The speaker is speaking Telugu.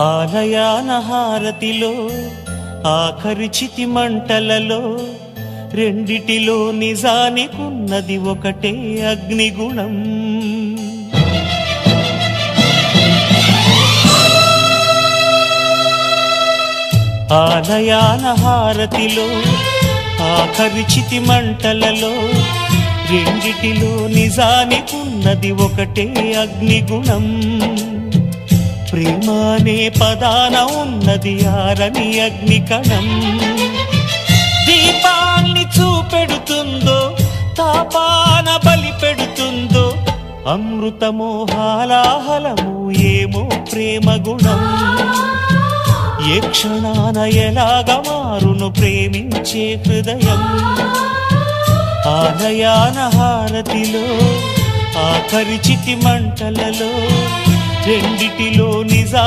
ఆలయాన హారతిలో ఆఖరి చితి మంటలలో రెండిటిలో నిజానికున్నది ఒకటే అగ్నిగుణం. ఆలయాన హారతిలో ఆఖరి చితి మంటలలో రెండిటిలో నిజానికున్నది ఒకటే అగ్నిగుణం. ప్రేమ అనే పదాన ఉన్నది ఆరని అగ్నికణం. దీపాన్ని చూపెడుతుందో తాపాన బలి పెడుతుందో అమృతమో హాలాహలము ఏమో ప్రేమ గుణం. ఏ క్షణాన ఎలాగ మారును ప్రేమించే హృదయం. ఆలయాన హారతిలో ఆఖరి చితి మంటలలో రెండిటిలో నిజా